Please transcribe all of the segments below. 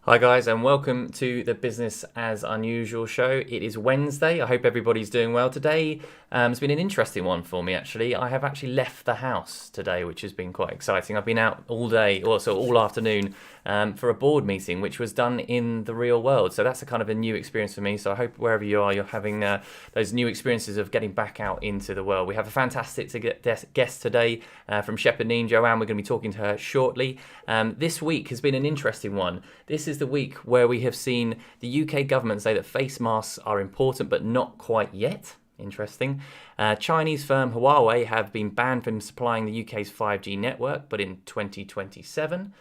Hi guys, and welcome to the Business as Unusual show. It is Wednesday. I hope everybody's doing well today. It's been an interesting one for me actually. I have actually left the house today, which has been quite exciting. I've been out all day, also all afternoon, for a board meeting, which was done in the real world. So that's a kind of a new experience for me. So I hope wherever you are, you're having those new experiences of getting back out into the world. We have a fantastic guest today from Shepherd Neame, Joanne. We're going to be talking to her shortly. This week has been an interesting one. This is the week where we have seen the UK government say that face masks are important, but not quite yet. Interesting. Chinese firm Huawei have been banned from supplying the UK's 5G network, but in 2027.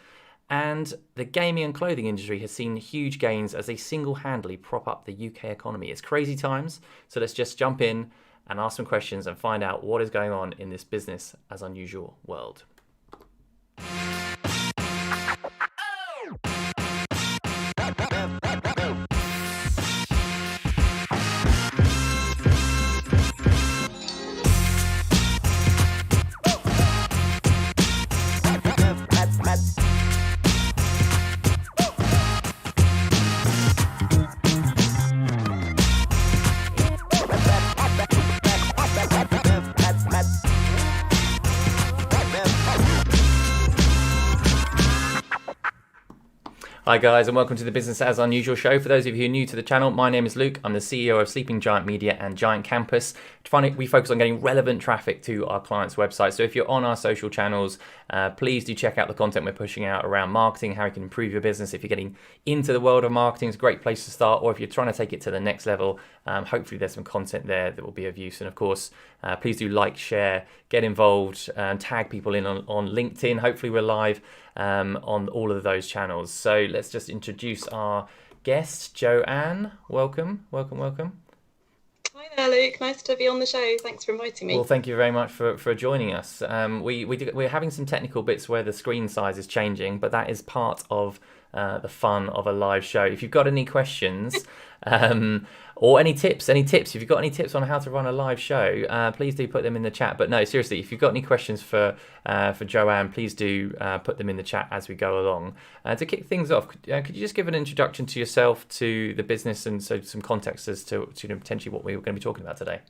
And the gaming and clothing industry has seen huge gains as they single-handedly prop up the UK economy. It's crazy times, so let's just jump in and ask some questions and find out what is going on in this business as unusual world. Hi guys, and welcome to the Business as Unusual show. For those of you who are new to the channel, my name is Luke. I'm the CEO of Sleeping Giant Media and Giant Campus. We focus on getting relevant traffic to our clients' websites. So if you're on our social channels, please do check out the content we're pushing out around marketing, how you can improve your business. If you're getting into the world of marketing, it's a great place to start. Or if you're trying to take it to the next level, hopefully there's some content there that will be of use. And of course, please do like, share, get involved, and tag people in on LinkedIn. Hopefully we're live on all of those channels. So let's just introduce our guest, Joanne. Welcome. Hi there, Luke. Nice to be on the show. Thanks for inviting me. Well, thank you very much for joining us. We're having some technical bits where the screen size is changing, but that is part of the fun of a live show. If you've got any questions or any tips, if you've got any tips on how to run a live show, please do put them in the chat. But no, seriously, if you've got any questions for Joanne, please do put them in the chat as we go along. To kick things off, could you just give an introduction to yourself, to the business, and so some context as to potentially what we were going to be talking about today?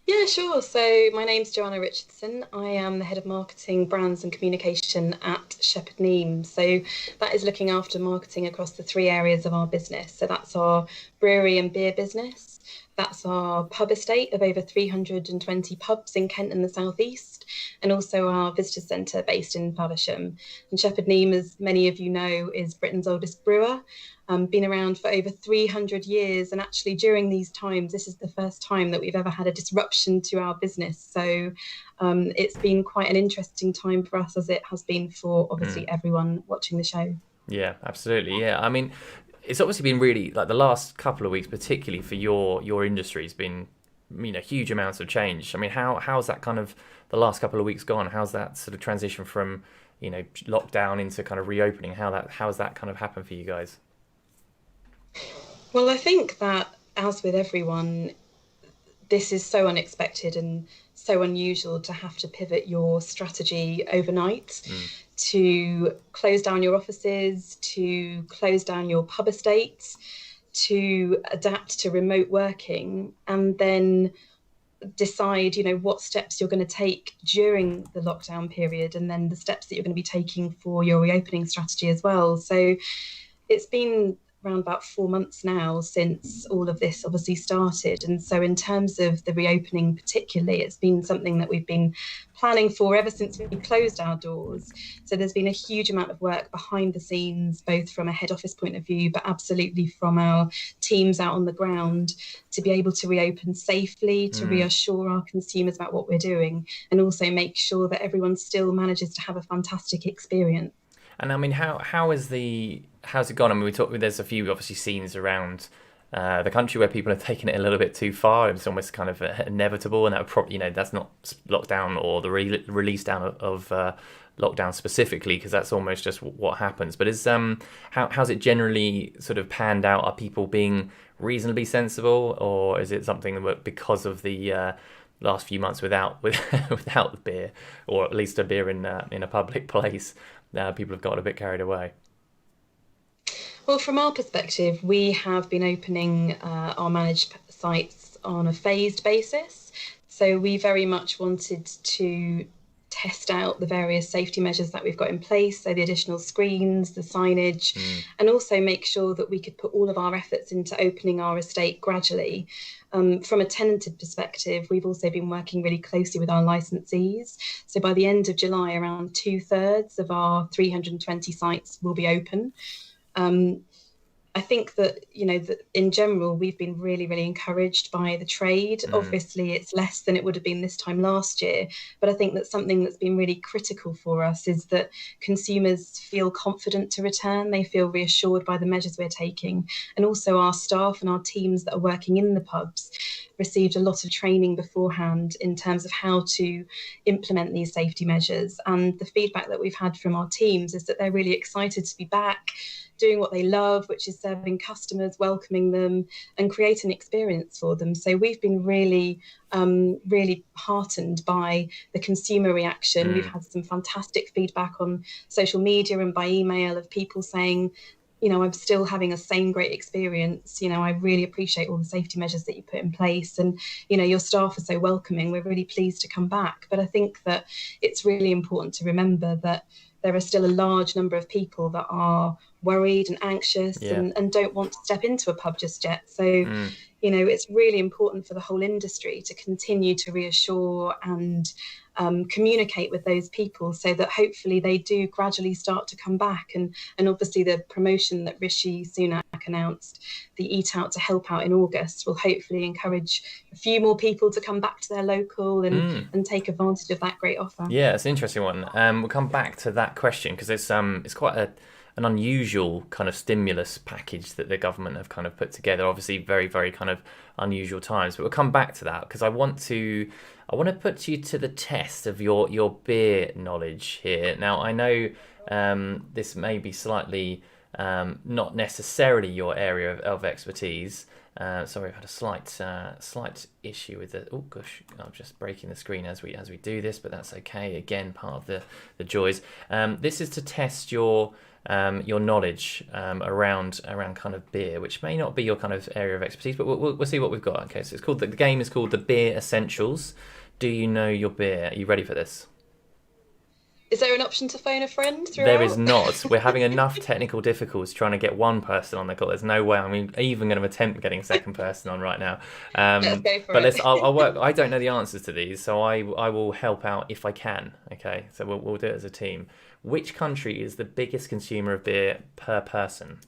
Yeah, sure. So my name's Joanna Richardson. I am the head of marketing, brands and communication at Shepherd Neame. So that is looking after marketing across the three areas of our business. So that's our brewery and beer business. That's our pub estate of over 320 pubs in Kent and the South East, and also our visitor centre based in Faversham. And Shepherd Neame, as many of you know, is Britain's oldest brewer. Been around for over 300 years, and actually during these times, this is the first time that we've ever had a disruption to our business. So it's been quite an interesting time for us, as it has been for obviously everyone watching the show. Yeah, absolutely. Yeah, I mean, it's obviously been really, like, the last couple of weeks, particularly for your industry, has been, huge amounts of change. I mean, how's that kind of the last couple of weeks gone? How's that sort of transition from lockdown into kind of reopening? How's that kind of happened for you guys? Well, I think that, as with everyone, this is so unexpected and so unusual to have to pivot your strategy overnight, to close down your offices, to close down your pub estates, to adapt to remote working, and then decide, what steps you're going to take during the lockdown period, and then the steps that you're going to be taking for your reopening strategy as well. So it's been around about 4 months now since all of this obviously started. And so in terms of the reopening particularly, it's been something that we've been planning for ever since we closed our doors. So there's been a huge amount of work behind the scenes, both from a head office point of view, but absolutely from our teams out on the ground, to be able to reopen safely, to reassure our consumers about what we're doing, and also make sure that everyone still manages to have a fantastic experience. And I mean, how's it gone? I mean, there's a few obviously scenes around the country where people have taken it a little bit too far. It's almost kind of inevitable, and that would probably, that's not lockdown or the release down of lockdown specifically, because that's almost just what happens. But how's it generally sort of panned out? Are people being reasonably sensible, or is it something that because of the last few months without the beer, or at least a beer in a public place, people have got a bit carried away? Well, from our perspective, we have been opening our managed sites on a phased basis. So we very much wanted to test out the various safety measures that we've got in place. So the additional screens, the signage, and also make sure that we could put all of our efforts into opening our estate gradually. From a tenanted perspective, we've also been working really closely with our licensees. So by the end of July, around 2/3 of our 320 sites will be open. I think that, that in general, we've been really, really encouraged by the trade. Obviously, it's less than it would have been this time last year. But I think that something that's been really critical for us is that consumers feel confident to return. They feel reassured by the measures we're taking. And also our staff and our teams that are working in the pubs received a lot of training beforehand in terms of how to implement these safety measures. And the feedback that we've had from our teams is that they're really excited to be back, doing what they love, which is serving customers, welcoming them, and creating an experience for them. So we've been really, really heartened by the consumer reaction. We've had some fantastic feedback on social media and by email of people saying, I'm still having a same great experience. I really appreciate all the safety measures that you put in place. And, your staff are so welcoming. We're really pleased to come back. But I think that it's really important to remember that there are still a large number of people that are worried and anxious and don't want to step into a pub just yet. So, it's really important for the whole industry to continue to reassure and communicate with those people so that hopefully they do gradually start to come back. And obviously the promotion that Rishi Sunak announced, the Eat Out to Help Out in August, will hopefully encourage a few more people to come back to their local and take advantage of that great offer. Yeah, it's an interesting one. We'll come back to that question because it's quite an unusual kind of stimulus package that the government have kind of put together. Obviously, very, very kind of unusual times. But we'll come back to that because I want to put you to the test of your beer knowledge here. Now, I know this may be slightly not necessarily your area of expertise. Sorry, I've had a slight issue with it. Oh gosh, I'm just breaking the screen as we do this, but that's okay. Again, part of the joys. This is to test your knowledge around kind of beer, which may not be your kind of area of expertise, but we'll see what we've got. Okay, so the game is called the Beer Essentials. Do you know your beer? Are you ready for this? Is there an option to phone a friend throughout? There is not. We're having enough technical difficulties trying to get one person on the call. There's no way I'm even going to attempt getting a second person on right now. Let's go for it. I'll work. I don't know the answers to these, so I will help out if I can. Okay, so we'll do it as a team. Which country is the biggest consumer of beer per person?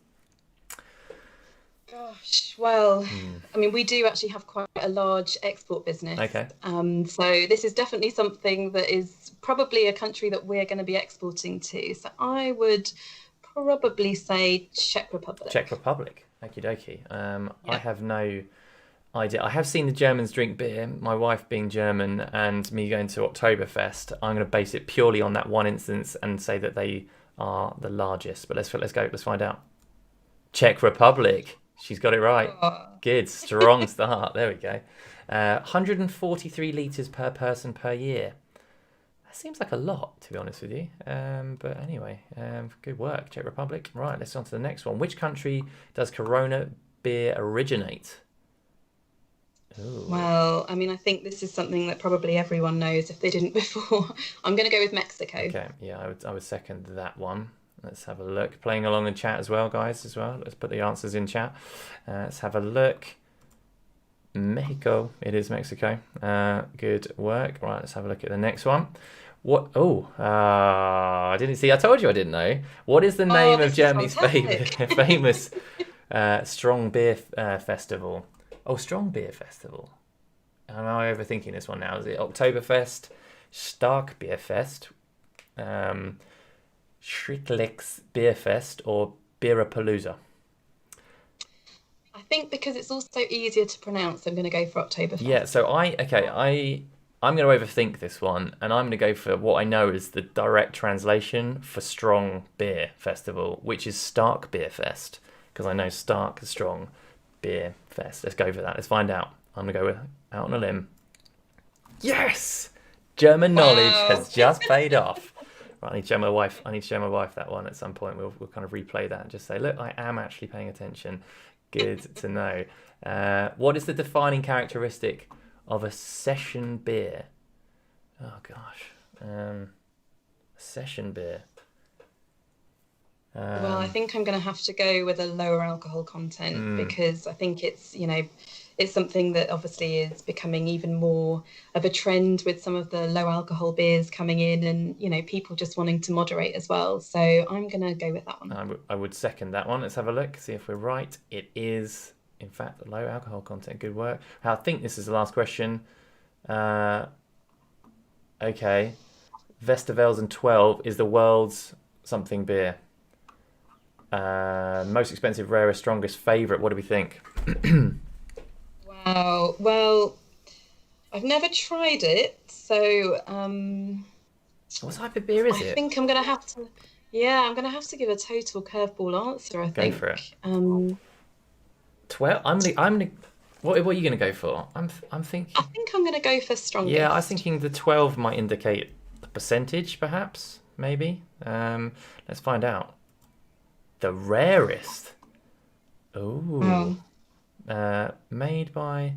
Gosh, well, I mean, we do actually have quite a large export business. Okay. So this is definitely something that is probably a country that we're going to be exporting to. So I would probably say Czech Republic. Czech Republic. Okie dokie. I have no idea. I have seen the Germans drink beer. My wife being German and me going to Oktoberfest, I'm going to base it purely on that one instance and say that they are the largest. But let's go. Let's find out. Czech Republic. She's got it right. Oh. Good. Strong start. There we go. 143 litres per person per year. That seems like a lot, to be honest with you. But anyway, good work, Czech Republic. Right, let's go on to the next one. Which country does Corona beer originate? Ooh. Well, I mean, I think this is something that probably everyone knows if they didn't before. I'm going to go with Mexico. Okay, yeah, I would second that one. Let's have a look. Playing along in chat as well, guys, Let's put the answers in chat. Let's have a look. Mexico. It is Mexico. Good work. Right, let's have a look at the next one. What? Oh, I didn't see. I told you I didn't know. What is the name of Germany's famous strong beer festival? Oh, strong beer festival. Am I overthinking this one now? Is it Oktoberfest, Starkbierfest, Schrittlex Beerfest, or Beerapalooza? I think because it's also easier to pronounce, I'm going to go for Oktoberfest. Yeah, so I'm going to overthink this one, and I'm going to go for what I know is the direct translation for Strong Beer Festival, which is Starkbierfest, because I know Stark is strong, Beer Fest. Let's go for that. Let's find out. I'm going to go out on a limb. Yes! German knowledge has just paid off. Right, I need to show my wife. That one at some point. We'll kind of replay that and just say, look, I am actually paying attention. Good to know. What is the defining characteristic of a session beer? Oh gosh, session beer. Well, I think I'm going to have to go with a lower alcohol content because I think it's something that obviously is becoming even more of a trend with some of the low alcohol beers coming in, and people just wanting to moderate as well. So I'm going to go with that one. I would second that one. Let's have a look, see if we're right. It is, in fact, low alcohol content. Good work. I think this is the last question. Okay. Westervelsen 12 is the world's something beer. Most expensive, rarest, strongest, favourite. What do we think? Wow. Well, I've never tried it, so what type of beer is it? I think I'm gonna have to. Yeah, I'm gonna have to give a total curveball answer. I think. Go for it. 12. What are you gonna go for? I'm thinking. I think I'm gonna go for strongest. Yeah, I'm thinking the 12 might indicate the percentage, perhaps, maybe. Let's find out. The rarest. Oh. Made by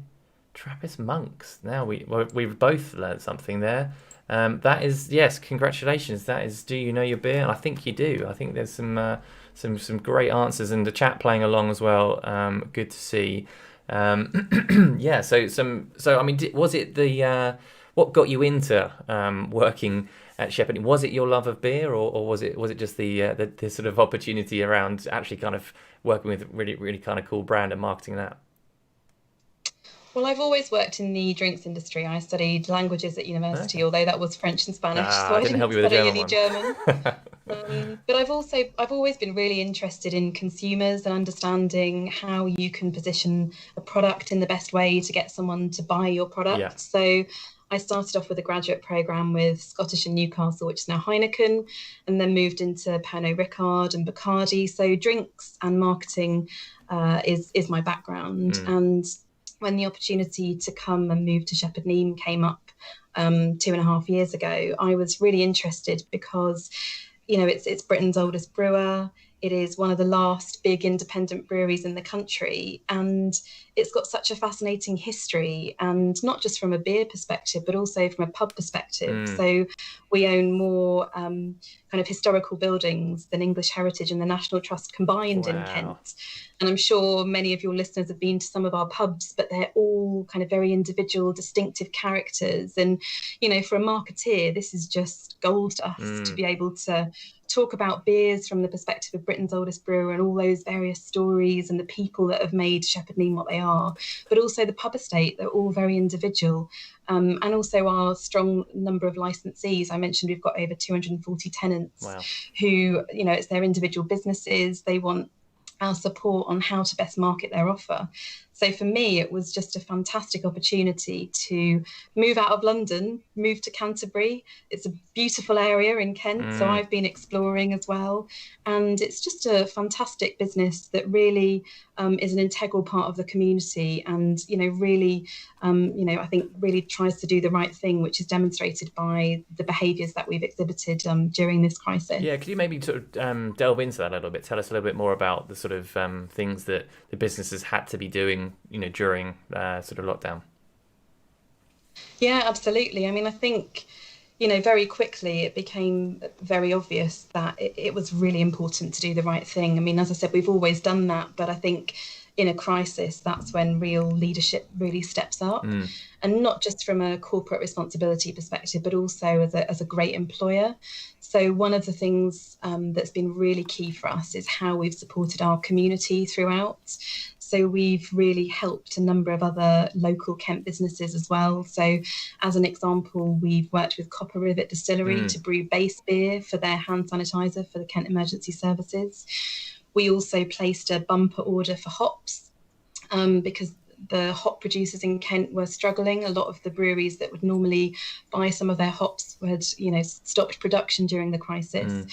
Trappist monks. Now we've both learned something there. That is, yes, congratulations. That is, do you know your beer? And I think you do. I think there's some great answers and the chat playing along as well. Good to see. Yeah. So I mean, was it the what got you into working at Shepherd? Was it your love of beer, or was it just the sort of opportunity around actually kind of working with really kind of cool brand and marketing that? Well, I've always worked in the drinks industry. I studied languages at university, although that was French and Spanish, so I didn't help you with study any German. But I've always been really interested in consumers and understanding how you can position a product in the best way to get someone to buy your product. Yeah. So I started off with a graduate programme with Scottish and Newcastle, which is now Heineken, and then moved into Pernod Ricard and Bacardi. So drinks and marketing is my background. And when the opportunity to come and move to Shepherd Neame came up 2.5 years ago, I was really interested because, it's Britain's oldest brewer. It is one of the last big independent breweries in the country, and it's got such a fascinating history, and not just from a beer perspective, but also from a pub perspective. So we own more kind of historical buildings than English Heritage and the National Trust combined in Kent. And I'm sure many of your listeners have been to some of our pubs, but they're all kind of very individual, distinctive characters. And, for a marketeer, this is just gold dust to be able to talk about beers from the perspective of Britain's oldest brewer and all those various stories and the people that have made Shepherd Neame what they are, but also the pub estate. They're all very individual. And also our strong number of licensees. I mentioned we've got over 240 tenants who, it's their individual businesses. They want our support on how to best market their offer. So for me, it was just a fantastic opportunity to move out of London, move to Canterbury. It's a beautiful area in Kent, so I've been exploring as well. And it's just a fantastic business that really is an integral part of the community and, really, I think really tries to do the right thing, which is demonstrated by the behaviours that we've exhibited during this crisis. Yeah, could you maybe sort of delve into that a little bit? Tell us a little bit more about the sort of things that the businesses had to be doing, during sort of lockdown. Yeah, absolutely. I mean, I think, very quickly it became very obvious that it was really important to do the right thing. I mean, as I said, we've always done that, but I think in a crisis, that's when real leadership really steps up. And not just from a corporate responsibility perspective, but also as a great employer. So one of the things that's been really key for us is how we've supported our community throughout. So we've really helped a number of other local Kent businesses as well. So as an example, we've worked with Copper Rivet Distillery to brew base beer for their hand sanitiser for the Kent Emergency Services. We also placed a bumper order for hops because the hop producers in Kent were struggling. A lot of the breweries that would normally buy some of their hops had, stopped production during the crisis.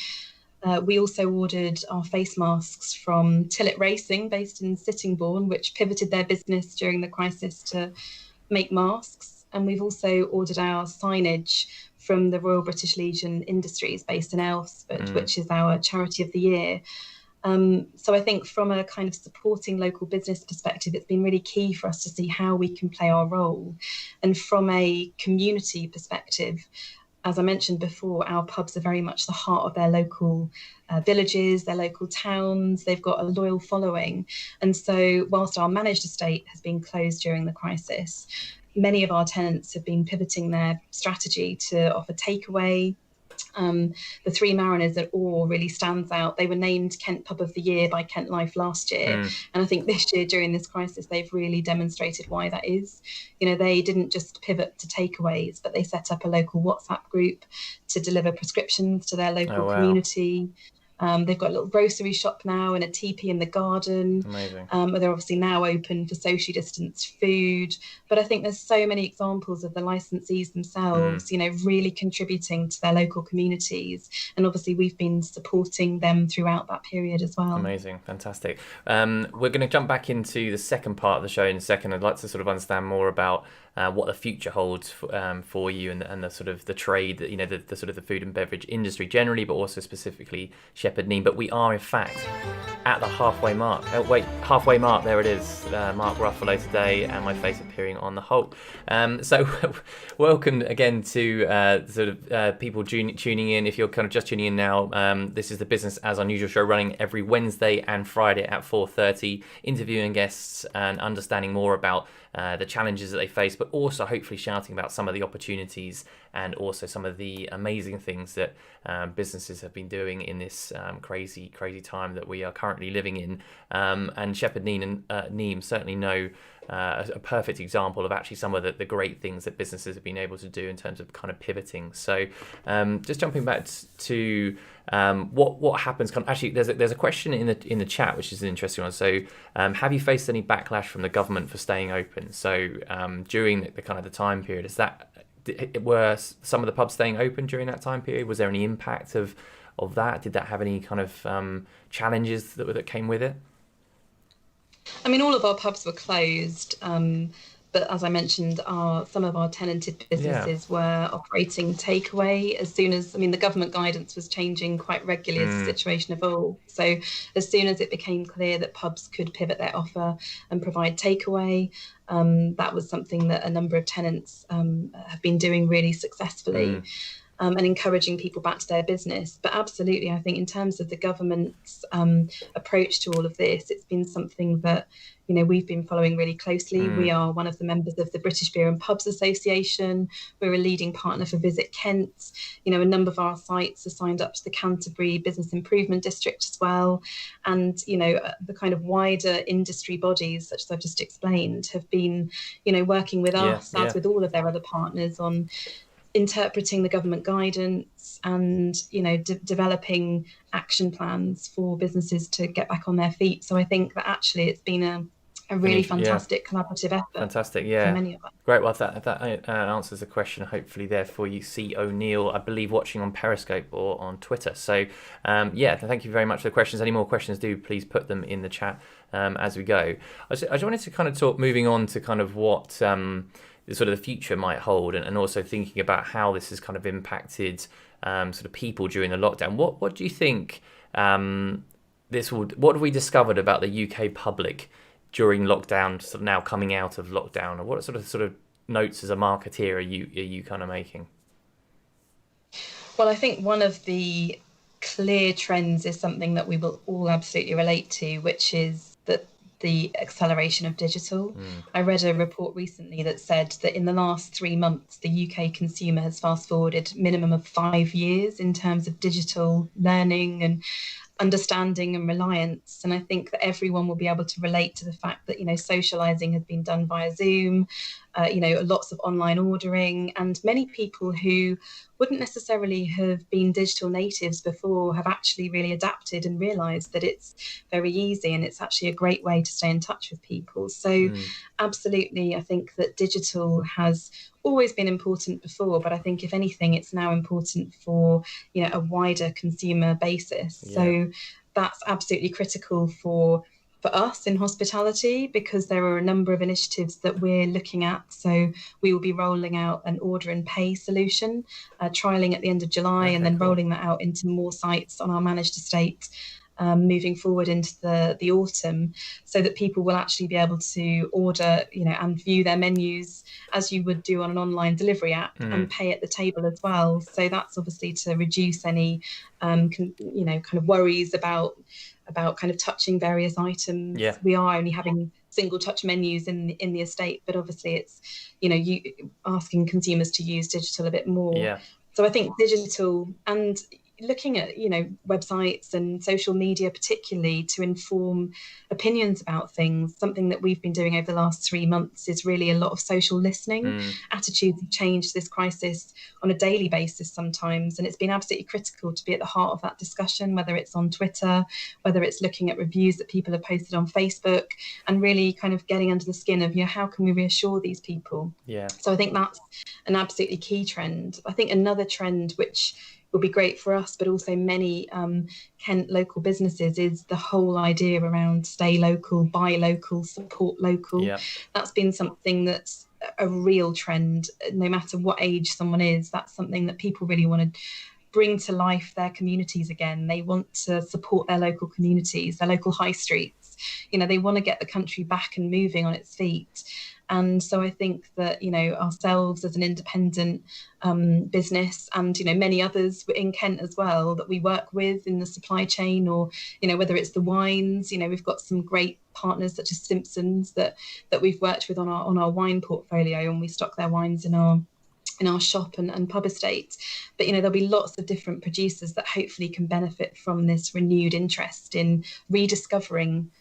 We also ordered our face masks from Tillet Racing, based in Sittingbourne, which pivoted their business during the crisis to make masks. And we've also ordered our signage from the Royal British Legion Industries based in Aylesford, which is our charity of the year. So I think from a kind of supporting local business perspective, it's been really key for us to see how we can play our role. And from a community perspective, as I mentioned before, our pubs are very much the heart of their local villages, their local towns. They've got a loyal following. And so whilst our managed estate has been closed during the crisis, many of our tenants have been pivoting their strategy to offer takeaway. The Three Mariners at Orr really stands out. They were named Kent Pub of the Year by Kent Life last year. And I think this year, during this crisis, they've really demonstrated why that is. You know, they didn't just pivot to takeaways, but they set up a local WhatsApp group to deliver prescriptions to their local community. They've got a little grocery shop now and a teepee in the garden. Amazing. They're obviously now open for socially distanced food. But I think there's so many examples of the licensees themselves, you know, really contributing to their local communities. And obviously we've been supporting them throughout that period as well. Amazing. Fantastic. We're going to jump back into the second part of the show in a second. I'd like to sort of understand more about what the future holds for you and the sort of the trade, you know, the sort of the food and beverage industry generally, but also specifically Shepherd Neame. But we are in fact at the halfway mark. Halfway mark, there it is. Mark Ruffalo today and my face appearing on the Hulk. So welcome again to sort of people tuning in. If you're kind of just tuning in now, this is the Business as Unusual show running every Wednesday and Friday at 4:30, interviewing guests and understanding more about the challenges that they face, but also hopefully shouting about some of the opportunities and also some of the amazing things that businesses have been doing in this crazy time that we are currently living in. And Shepherd Neame certainly know a perfect example of actually some of the great things that businesses have been able to do in terms of kind of pivoting. So just jumping back to what happens kind of, actually there's a question in the chat which is an interesting one. So have you faced any backlash from the government for staying open? So during the kind of the time period, were some of the pubs staying open during that time period? Was there any impact of that? Did that have any kind of challenges that came with it? I mean, all of our pubs were closed, but as I mentioned, some of our tenanted businesses were operating takeaway as soon as, I mean, the government guidance was changing quite regularly as the situation evolved. So as soon as it became clear that pubs could pivot their offer and provide takeaway, that was something that a number of tenants have been doing really successfully. And encouraging people back to their business. But absolutely, I think in terms of the government's approach to all of this, it's been something that, you know, we've been following really closely. We are one of the members of the British Beer and Pubs Association. We're a leading partner for Visit Kent. You know, a number of our sites are signed up to the Canterbury Business Improvement District as well. And, you know, the kind of wider industry bodies, such as I've just explained, have been, you know, working with us, as with all of their other partners, on interpreting the government guidance and, you know, developing action plans for businesses to get back on their feet. So I think that actually it's been a really fantastic collaborative effort. Fantastic, for many of us. Great. Well, that answers the question. Hopefully, there for you, C. O'Neill, I believe, watching on Periscope or on Twitter. So, thank you very much for the questions. Any more questions, do please put them in the chat as we go. I just wanted to kind of talk, moving on to kind of what sort of the future might hold, and also thinking about how this has kind of impacted sort of people during the lockdown. What do you think what have we discovered about the UK public during lockdown, sort of now coming out of lockdown, or what sort of notes as a marketeer are you kind of making? Well, I think one of the clear trends is something that we will all absolutely relate to, which is that the acceleration of digital. I read a report recently that said that in the last 3 months, the UK consumer has fast forwarded minimum of 5 years in terms of digital learning and understanding and reliance. And I think that everyone will be able to relate to the fact that, you know, socializing has been done via Zoom, lots of online ordering, and many people who wouldn't necessarily have been digital natives before have actually really adapted and realized that it's very easy and it's actually a great way to stay in touch with people. So absolutely, I think that digital has always been important before, but I think if anything, it's now important for, you know, a wider consumer basis. So that's absolutely critical for for us in hospitality, because there are a number of initiatives that we're looking at. So we will be rolling out an order and pay solution, trialing at the end of July, and then rolling that out into more sites on our managed estate, moving forward into the autumn, so that people will actually be able to order, and view their menus as you would do on an online delivery app, and pay at the table as well. So that's obviously to reduce any, kind of worries about kind of touching various items. Yeah. We are only having single touch menus in the estate, but obviously it's, you asking consumers to use digital a bit more. Yeah. So I think digital, and looking at, websites and social media particularly to inform opinions about things. Something that we've been doing over the last 3 months is really a lot of social listening. Attitudes have changed this crisis on a daily basis sometimes, and it's been absolutely critical to be at the heart of that discussion, whether it's on Twitter, whether it's looking at reviews that people have posted on Facebook, and really kind of getting under the skin of, how can we reassure these people? Yeah. So I think that's an absolutely key trend. I think another trend which will be great for us, but also many Kent local businesses, is the whole idea around stay local, buy local, support local. Yeah. That's been something that's a real trend, no matter what age someone is. That's something that people really want to bring to life their communities again. They want to support their local communities, their local high streets. They want to get the country back and moving on its feet. And so I think that, ourselves as an independent business, and, many others in Kent as well that we work with in the supply chain, or, whether it's the wines, we've got some great partners such as Simpsons that we've worked with on our wine portfolio, and we stock their wines in our shop and pub estate. But, there'll be lots of different producers that hopefully can benefit from this renewed interest in rediscovering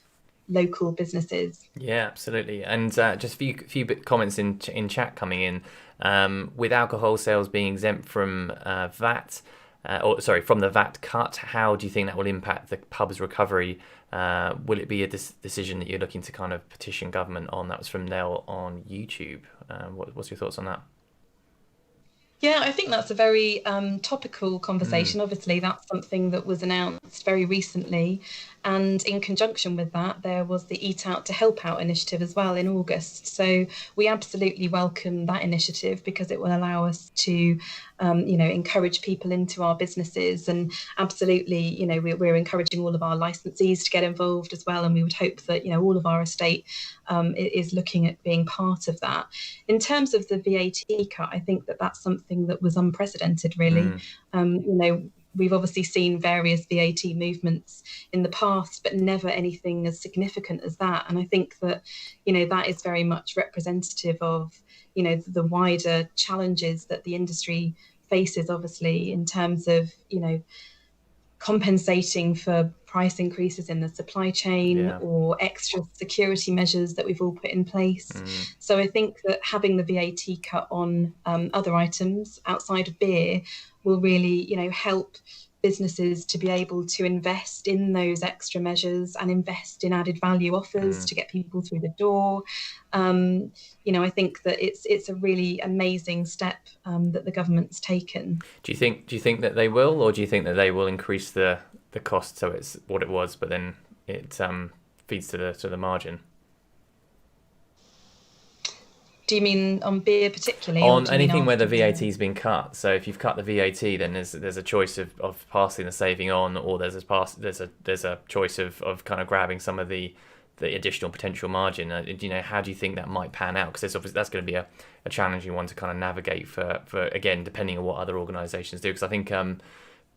local businesses. Yeah, absolutely. And just a few comments in chat coming in. With alcohol sales being exempt from VAT, from the VAT cut, how do you think that will impact the pub's recovery? Will it be a decision that you're looking to kind of petition government on? That was from Nell on YouTube. What's your thoughts on that? Yeah, I think that's a very topical conversation. Obviously, that's something that was announced very recently. And in conjunction with that, there was the Eat Out to Help Out initiative as well in August. So we absolutely welcome that initiative, because it will allow us to, encourage people into our businesses. And absolutely, we're encouraging all of our licensees to get involved as well. And we would hope that, all of our estate is looking at being part of that. In terms of the VAT cut, I think that that's something that was unprecedented, really. We've obviously seen various VAT movements in the past, but never anything as significant as that. And I think that, that is very much representative of, the wider challenges that the industry faces, obviously, in terms of, compensating for price increases in the supply chain, or extra security measures that we've all put in place. So I think that having the VAT cut on other items outside of beer will really, help businesses to be able to invest in those extra measures and invest in added value offers to get people through the door. I think that it's a really amazing step that the government's taken. Do you think that they will, or do you think that they will increase the cost so it's what it was, but then it feeds to the margin? Do you mean on beer particularly? On anything where the VAT's been cut. So if you've cut the VAT, then there's a choice of passing the saving on, or there's a choice of kind of grabbing some of the additional potential margin. How do you think that might pan out? Because obviously that's going to be a challenging one to kind of navigate for again, depending on what other organisations do. Because I think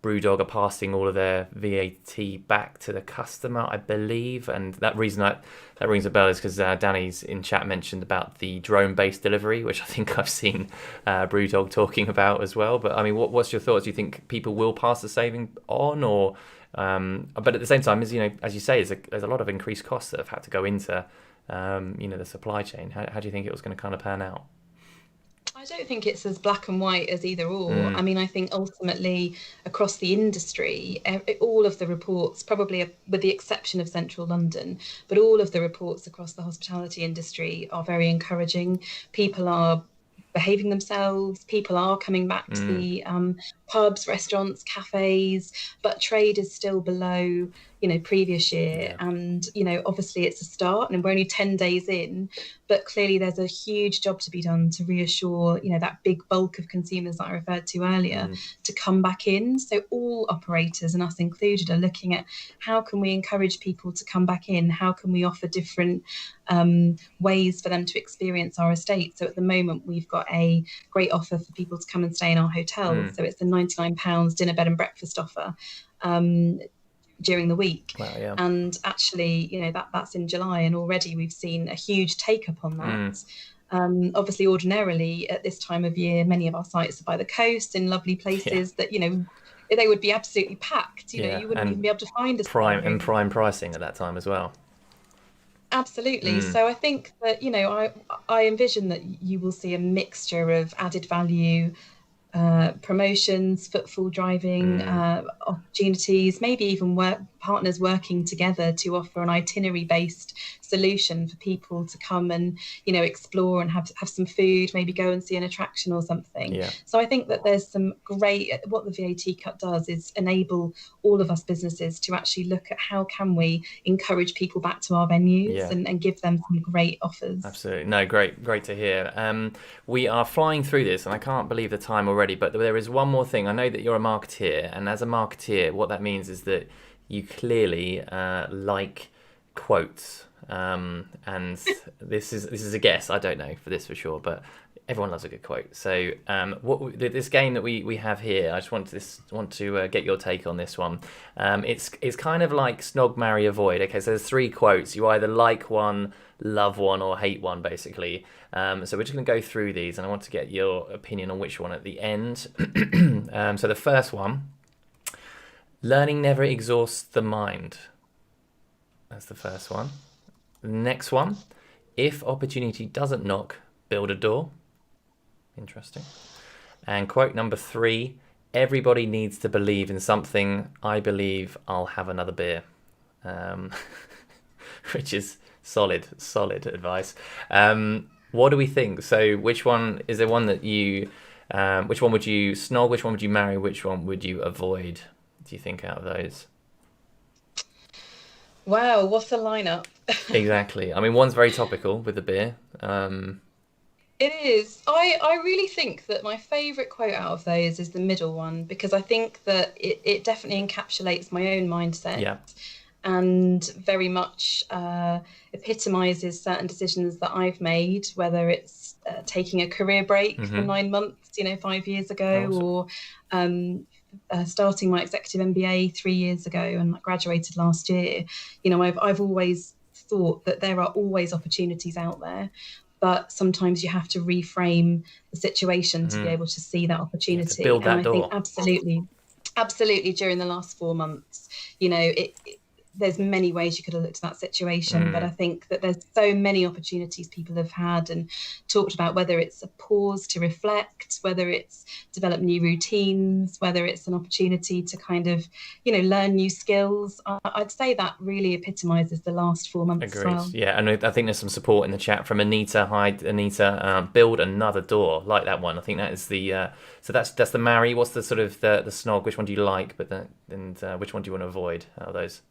Brewdog are passing all of their VAT back to the customer, I believe, and that rings a bell is because Danny's in chat mentioned about the drone-based delivery, which I think I've seen Brewdog talking about as well. But I mean, what's your thoughts? Do you think people will pass the saving on, or? But at the same time, as you say, there's a lot of increased costs that have had to go into the supply chain. How do you think it was going to kind of pan out? I don't think it's as black and white as either or. I mean, I think ultimately across the industry, all of the reports, probably with the exception of Central London, but all of the reports across the hospitality industry are very encouraging. People are behaving themselves. People are coming back to the pubs, restaurants, cafes, but trade is still below, previous year. Yeah. And, obviously it's a start and we're only 10 days in, but clearly there's a huge job to be done to reassure, that big bulk of consumers that I referred to earlier to come back in. So all operators, and us included, are looking at how can we encourage people to come back in? How can we offer different ways for them to experience our estate? So at the moment, we've got a great offer for people to come and stay in our hotels. So it's the £99 dinner, bed and breakfast offer during the week. Wow, yeah. And actually, that's in July, and already we've seen a huge take up on that. Obviously, ordinarily at this time of year, many of our sites are by the coast in lovely places that, they would be absolutely packed. You wouldn't even be able to find a prime pricing at that time as well. Absolutely. So I think that, I envision that you will see a mixture of added value, promotions, footfall driving opportunities, maybe even partners working together to offer an itinerary based solution for people to come and explore and have some food, maybe go and see an attraction or something. So I think that there's some great, what the VAT cut does is enable all of us businesses to actually look at how can we encourage people back to our venues and give them some great offers. Absolutely. No, great to hear. We are flying through this and I can't believe the time already, but there is one more thing. I know that you're a marketeer, and as a marketeer, what that means is that you clearly like quotes. And this is a guess. I don't know for this for sure, but everyone loves a good quote. So this game that we have here, I just want to get your take on this one. It's kind of like Snog, marry, avoid. Okay, so there's 3 quotes. You either like one, love one, or hate one, basically. So we're just going to go through these, and I want to get your opinion on which one at the end. So the first one: learning never exhausts the mind. That's the first one. The next one: if opportunity doesn't knock, build a door. Interesting. And quote number 3: everybody needs to believe in something. I believe I'll have another beer. Which is solid advice. What do we think? So which one is there? One that you which one would you snog, which one would you marry, which one would you avoid, do you think, out of those? Wow, what a lineup. Exactly. I mean, one's very topical with the beer. It is. I really think that my favourite quote out of those is the middle one, because I think that it definitely encapsulates my own mindset and very much epitomises certain decisions that I've made, whether it's taking a career break for 9 months, 5 years ago, or starting my executive MBA 3 years ago, and I graduated last year. I've always thought that there are always opportunities out there, but sometimes you have to reframe the situation to be able to see that opportunity. Build that door. I think absolutely during the last 4 months, there's many ways you could have looked at that situation, but I think that there's so many opportunities people have had and talked about, whether it's a pause to reflect, whether it's develop new routines, whether it's an opportunity to kind of, learn new skills. I'd say that really epitomises the last 4 months. Agreed. As well. Yeah, and I think there's some support in the chat from Anita. Hi, Anita. Build another door. Like that one. I think that is the so that's the marry. What's the sort of the snog? Which one do you like? Which one do you want to avoid out of those?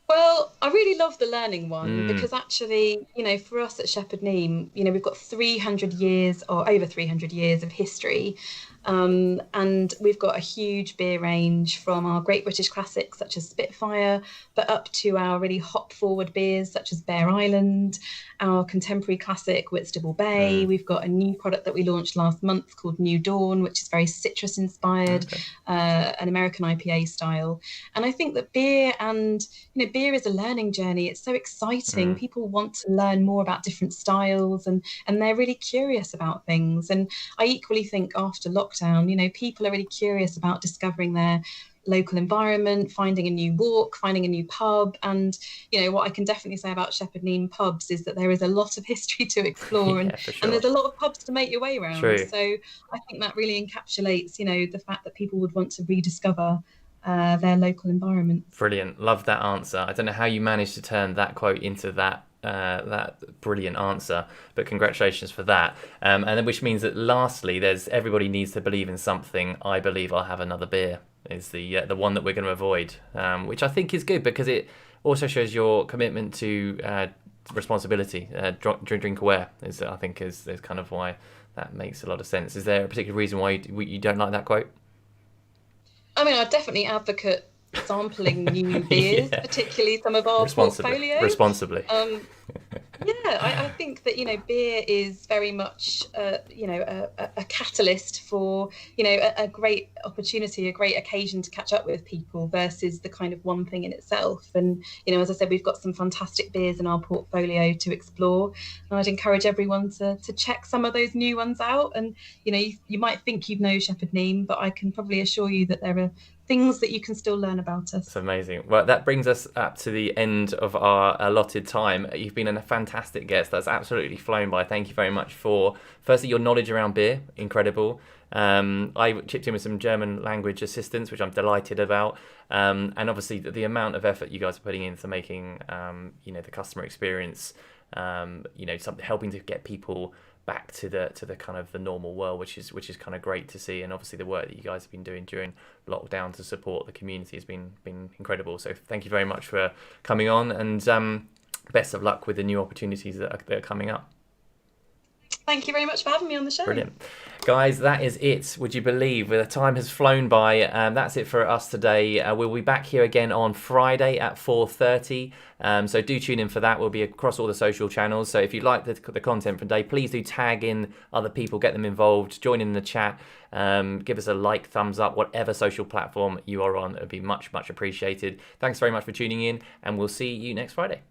Well, I really love the learning one because actually, for us at Shepherd Neame, we've got 300 years or over 300 years of history. And we've got a huge beer range, from our Great British classics such as Spitfire, but up to our really hop forward beers such as Bear Island, our contemporary classic Whitstable Bay. We've got a new product that we launched last month called New Dawn, which is very citrus inspired, an American IPA style. And I think that beer is a learning journey. It's so exciting. People want to learn more about different styles, and they're really curious about things. And I equally think after lockdown, people are really curious about discovering their local environment, finding a new walk, finding a new pub. And what I can definitely say about Shepherd Neame pubs is that there is a lot of history to explore, and there's a lot of pubs to make your way around. True. So I think that really encapsulates the fact that people would want to rediscover their local environment. Brilliant. Love that answer. I don't know how you managed to turn that quote into that that brilliant answer. But congratulations for that. And then, which means that lastly, there's everybody needs to believe in something. I believe I'll have another beer is the one that we're going to avoid, which I think is good because it also shows your commitment to responsibility. Drink aware is, I think, is kind of why that makes a lot of sense. Is there a particular reason why you don't like that quote? I mean, I definitely advocate sampling new beers, particularly some of our portfolio. Responsibly. Yeah, I think that, beer is very much, a catalyst for, a great opportunity, a great occasion to catch up with people versus the kind of one thing in itself. And, as I said, we've got some fantastic beers in our portfolio to explore. And I'd encourage everyone to check some of those new ones out. And, you might think you know Shepherd Neame, but I can probably assure you that there are things that you can still learn about us. It's amazing. Well, that brings us up to the end of our allotted time. You've been a fantastic guest. That's absolutely flown by. Thank you very much for, firstly, your knowledge around beer. Incredible. I chipped in with some German language assistance, which I'm delighted about. And obviously the amount of effort you guys are putting into making, the customer experience, helping to get people back to the kind of the normal world, which is kind of great to see. And obviously the work that you guys have been doing during lockdown to support the community has been incredible. So thank you very much for coming on, and best of luck with the new opportunities that are coming up. Thank you very much for having me on the show. Brilliant. Guys, that is it. Would you believe? The time has flown by. That's it for us today. We'll be back here again on Friday at 4:30. So do tune in for that. We'll be across all the social channels. So if you like the content for today, please do tag in other people, get them involved, join in the chat, give us a like, thumbs up, whatever social platform you are on. It would be much, much appreciated. Thanks very much for tuning in, and we'll see you next Friday.